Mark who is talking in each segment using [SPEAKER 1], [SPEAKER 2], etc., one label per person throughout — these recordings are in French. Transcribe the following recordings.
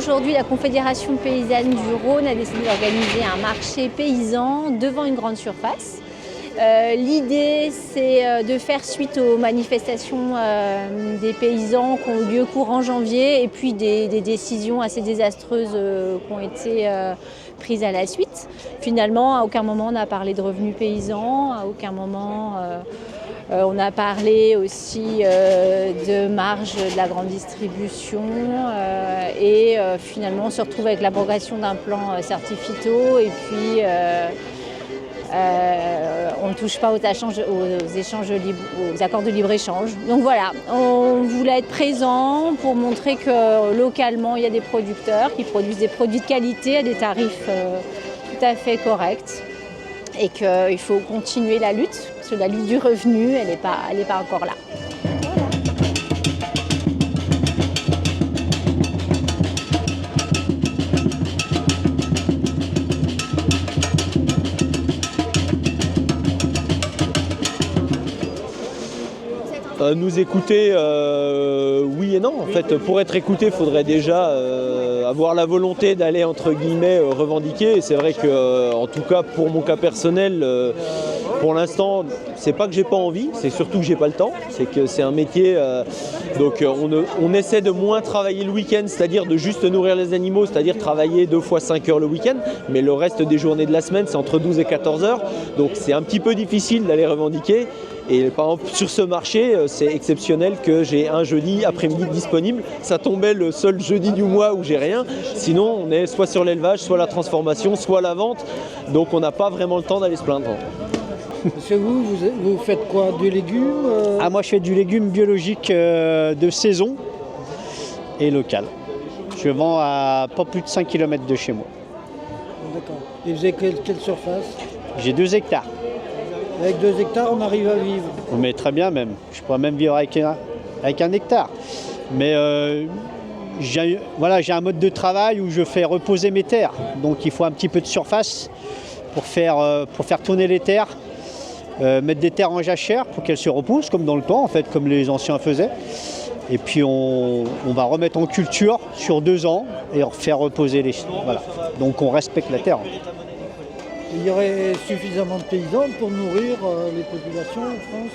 [SPEAKER 1] aujourd'hui, la Confédération paysanne du Rhône a décidé d'organiser un marché paysan devant une grande surface. L'idée, c'est de faire suite aux manifestations des paysans qui ont eu lieu courant janvier et puis des décisions assez désastreuses qui ont été prises à la suite. Finalement, à aucun moment on n'a parlé de revenus paysans, à aucun moment on a parlé aussi de marge de la grande distribution et finalement on se retrouve avec l'abrogation d'un plan certifito et puis on ne touche pas aux accords de libre-échange. Donc voilà, on voulait être présent pour montrer que localement, il y a des producteurs qui produisent des produits de qualité à des tarifs tout à fait corrects et qu'il faut continuer la lutte, parce que la lutte du revenu, elle n'est pas encore là.
[SPEAKER 2] Nous écouter, oui et non. En fait, pour être écouté, il faudrait déjà avoir la volonté d'aller, entre guillemets, revendiquer. Et c'est vrai que, en tout cas, pour mon cas personnel, pour l'instant, c'est pas que j'ai pas envie, c'est surtout que j'ai pas le temps. C'est que c'est un métier, donc on essaie de moins travailler le week-end, c'est-à-dire de juste nourrir les animaux, c'est-à-dire travailler 2 fois 5 heures le week-end. Mais le reste des journées de la semaine, c'est entre 12 et 14 heures. Donc c'est un petit peu difficile d'aller revendiquer. Et par exemple, sur ce marché, c'est exceptionnel que j'ai un jeudi après-midi disponible. Ça tombait le seul jeudi du mois où j'ai rien. Sinon, on est soit sur l'élevage, soit la transformation, soit la vente. Donc on n'a pas vraiment le temps d'aller se plaindre.
[SPEAKER 3] Parce que vous faites quoi? Du légume
[SPEAKER 4] Moi, je fais du légume biologique de saison et local. Je vends à pas plus de 5 km de chez moi.
[SPEAKER 3] D'accord. Et vous avez quelle surface?
[SPEAKER 4] J'ai 2 hectares.
[SPEAKER 3] Avec 2 hectares, on arrive à vivre.
[SPEAKER 4] Mais très bien même. Je pourrais même vivre avec un hectare. Mais j'ai un mode de travail où je fais reposer mes terres. Donc il faut un petit peu de surface pour faire tourner les terres. Mettre des terres en jachère pour qu'elles se reposent comme dans le temps, en fait, comme les anciens faisaient. Et puis on va remettre en culture sur 2 ans et faire reposer les... Voilà. Donc on respecte la terre.
[SPEAKER 3] Il y aurait suffisamment de paysans pour nourrir les populations en France?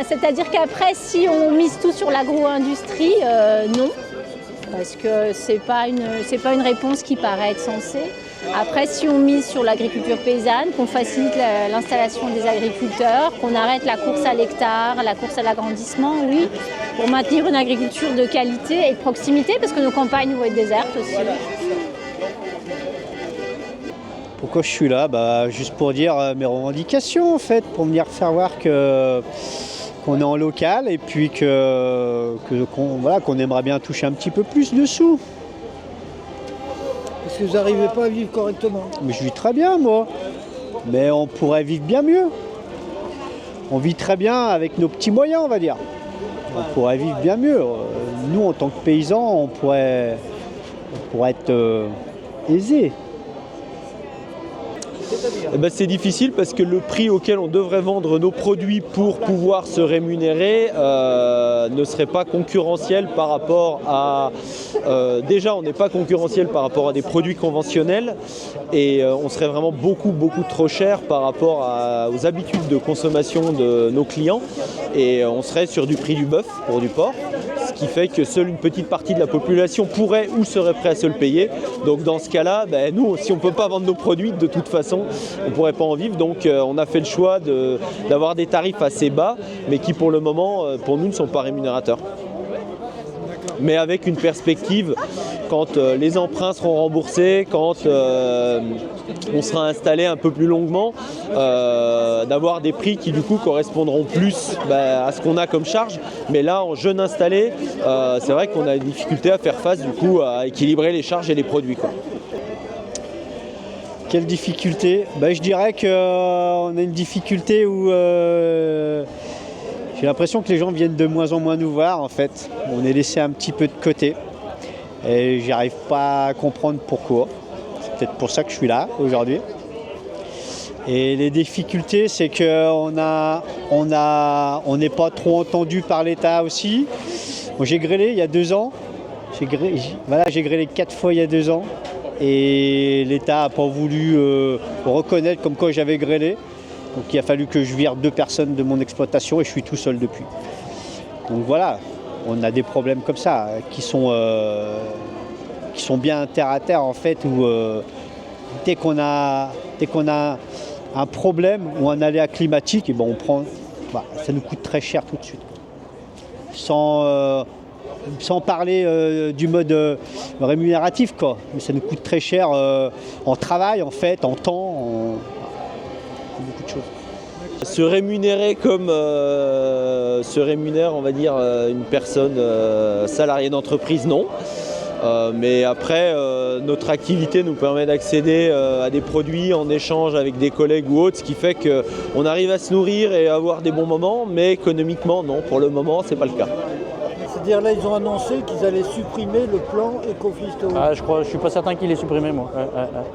[SPEAKER 1] C'est-à-dire qu'après, si on mise tout sur l'agro-industrie, non. Parce que c'est pas une réponse qui paraît être sensée. Après, si on mise sur l'agriculture paysanne, qu'on facilite l'installation des agriculteurs, qu'on arrête la course à l'hectare, la course à l'agrandissement, oui, pour maintenir une agriculture de qualité et de proximité, parce que nos campagnes vont être désertes aussi.
[SPEAKER 4] Pourquoi je suis là? Juste pour dire mes revendications, en fait, pour venir faire voir qu'on est en local et puis qu'on aimerait bien toucher un petit peu plus de sous.
[SPEAKER 3] Parce que vous n'arrivez pas à vivre correctement.
[SPEAKER 4] Mais je vis très bien, moi. Mais on pourrait vivre bien mieux. On vit très bien avec nos petits moyens, on va dire. On pourrait vivre bien mieux. Nous, en tant que paysans, on pourrait être aisés.
[SPEAKER 2] C'est difficile parce que le prix auquel on devrait vendre nos produits pour pouvoir se rémunérer ne serait pas concurrentiel par rapport à... déjà, on n'est pas concurrentiel par rapport à des produits conventionnels et on serait vraiment beaucoup trop cher par rapport aux habitudes de consommation de nos clients et on serait sur du prix du bœuf pour du porc, ce qui fait que seule une petite partie de la population pourrait ou serait prêt à se le payer. Donc dans ce cas-là, nous, si on ne peut pas vendre nos produits, de toute façon, on ne pourrait pas en vivre. Donc on a fait le choix d'avoir des tarifs assez bas, mais qui pour le moment, pour nous, ne sont pas rémunérateurs. Mais avec une perspective, quand les emprunts seront remboursés, quand on sera installé un peu plus longuement, d'avoir des prix qui du coup correspondront plus à ce qu'on a comme charge. Mais là, en jeune installé, c'est vrai qu'on a une difficulté à faire face du coup à équilibrer les charges et les produits, quoi.
[SPEAKER 4] Quelle difficulté? Je dirais qu'on a une difficulté où j'ai l'impression que les gens viennent de moins en moins nous voir, en fait. On est laissé un petit peu de côté et j'arrive pas à comprendre pourquoi. C'est peut-être pour ça que je suis là aujourd'hui. Et les difficultés, c'est qu'on n'est pas trop entendu par l'État aussi. Bon, j'ai grêlé il y a 2 ans. J'ai grêlé 4 fois il y a 2 ans. Et l'État n'a pas voulu reconnaître comme quoi j'avais grêlé. Donc il a fallu que je vire 2 personnes de mon exploitation et je suis tout seul depuis. Donc voilà, on a des problèmes comme ça qui sont bien terre à terre en fait, où dès qu'on a un problème ou un aléa climatique, et ben ça nous coûte très cher tout de suite. Sans parler du mode rémunératif, quoi. Mais ça nous coûte très cher en travail, en fait, en temps, beaucoup de choses.
[SPEAKER 2] Se rémunérer comme se rémunère, on va dire, une personne salariée d'entreprise, non. Mais après, notre activité nous permet d'accéder à des produits en échange avec des collègues ou autres, ce qui fait qu'on arrive à se nourrir et à avoir des bons moments, mais économiquement, non. Pour le moment, c'est pas le cas.
[SPEAKER 3] C'est-à-dire là, ils ont annoncé qu'ils allaient supprimer le plan Ecofist.
[SPEAKER 5] Je suis pas certain qu'il est supprimé, moi.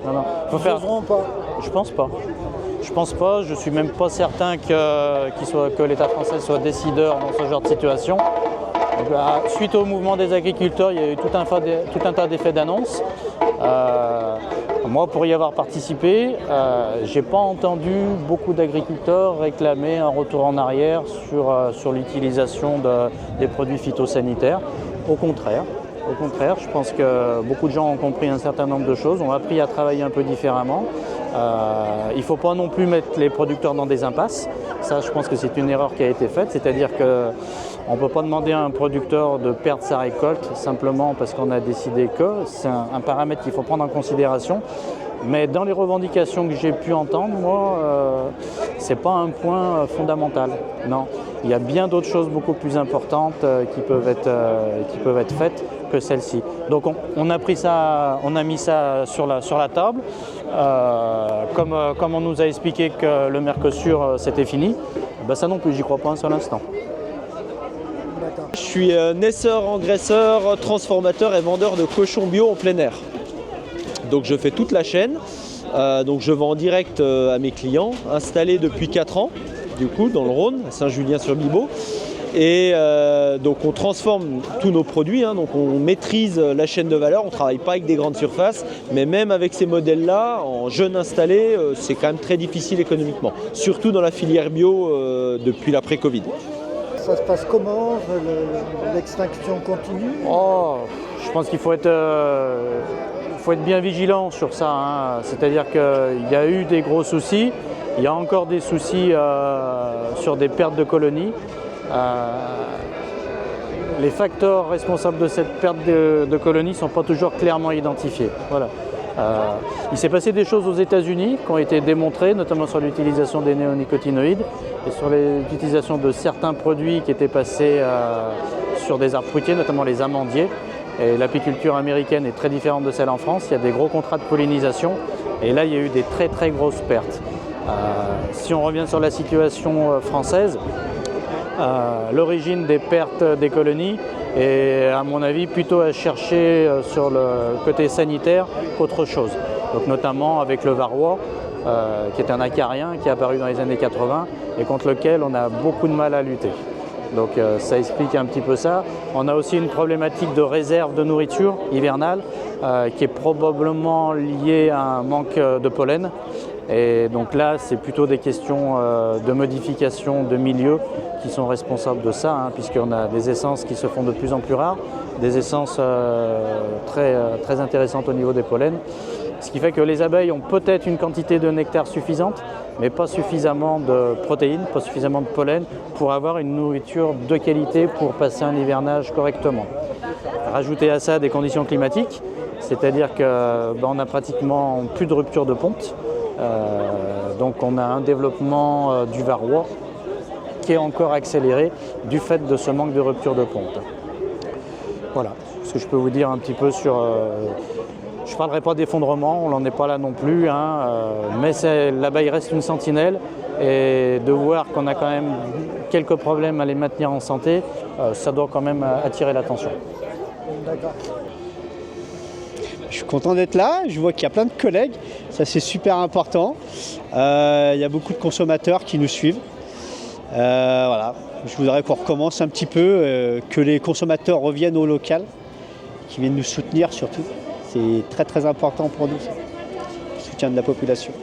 [SPEAKER 5] Non.
[SPEAKER 3] Ils n'oseront pas.
[SPEAKER 5] Je pense pas. Je suis même pas certain que l'État français soit décideur dans ce genre de situation. Donc, suite au mouvement des agriculteurs, il y a eu tout un tas d'effets d'annonce. Moi, pour y avoir participé, j'ai pas entendu beaucoup d'agriculteurs réclamer un retour en arrière sur l'utilisation des produits phytosanitaires. Au contraire, je pense que beaucoup de gens ont compris un certain nombre de choses, ont appris à travailler un peu différemment. Il ne faut pas non plus mettre les producteurs dans des impasses. Ça, je pense que c'est une erreur qui a été faite, c'est-à-dire qu'on ne peut pas demander à un producteur de perdre sa récolte simplement parce qu'on a décidé que. C'est un paramètre qu'il faut prendre en considération. Mais dans les revendications que j'ai pu entendre, moi, ce n'est pas un point fondamental. Non, il y a bien d'autres choses beaucoup plus importantes qui peuvent être faites que celle-ci. Donc on a mis ça sur la table. Comme on nous a expliqué que le Mercosur c'était fini, ben ça non plus, j'y crois pas un seul instant.
[SPEAKER 2] Je suis naisseur, engraisseur, transformateur et vendeur de cochons bio en plein air. Donc je fais toute la chaîne, donc je vends en direct à mes clients, installé depuis 4 ans, du coup, dans le Rhône, à Saint-Julien-sur-Bibeau. Et donc on transforme tous nos produits, donc on maîtrise la chaîne de valeur, on ne travaille pas avec des grandes surfaces, mais même avec ces modèles-là, en jeunes installés, c'est quand même très difficile économiquement, surtout dans la filière bio depuis l'après-Covid.
[SPEAKER 3] Ça se passe comment, l'extinction continue?
[SPEAKER 5] Je pense qu'il faut être bien vigilant sur ça, C'est-à-dire qu'il y a eu des gros soucis, il y a encore des soucis sur des pertes de colonies. Les facteurs responsables de cette perte de colonies ne sont pas toujours clairement identifiés. Voilà. Il s'est passé des choses aux États-Unis qui ont été démontrées, notamment sur l'utilisation des néonicotinoïdes et sur l'utilisation de certains produits qui étaient passés sur des arbres fruitiers, notamment les amandiers. Et l'apiculture américaine est très différente de celle en France. Il y a des gros contrats de pollinisation et là il y a eu des très très grosses pertes. Si on revient sur la situation française, l'origine des pertes des colonies est à mon avis plutôt à chercher sur le côté sanitaire qu'autre chose. Donc notamment avec le varroa, qui est un acarien qui est apparu dans les années 80 et contre lequel on a beaucoup de mal à lutter. Donc ça explique un petit peu ça. On a aussi une problématique de réserve de nourriture hivernale qui est probablement liée à un manque de pollen. Et donc là, c'est plutôt des questions de modification de milieu qui sont responsables de ça, puisqu'on a des essences qui se font de plus en plus rares, des essences très intéressantes au niveau des pollens. Ce qui fait que les abeilles ont peut-être une quantité de nectar suffisante, mais pas suffisamment de protéines, pas suffisamment de pollen pour avoir une nourriture de qualité pour passer un hivernage correctement. Rajouter à ça des conditions climatiques, c'est-à-dire qu'on a pratiquement plus de rupture de ponte. Donc on a un développement du varroa qui est encore accéléré du fait de ce manque de rupture de ponte. Voilà ce que je peux vous dire un petit peu sur... je ne parlerai pas d'effondrement, on n'en est pas là non plus, mais l'abeille reste une sentinelle et de voir qu'on a quand même quelques problèmes à les maintenir en santé, ça doit quand même attirer l'attention.
[SPEAKER 3] D'accord.
[SPEAKER 4] Je suis content d'être là, je vois qu'il y a plein de collègues, ça c'est super important. Il y a beaucoup de consommateurs qui nous suivent. Voilà. Je voudrais qu'on recommence un petit peu, que les consommateurs reviennent au local, qui viennent nous soutenir surtout. C'est très très important pour nous, le soutien de la population.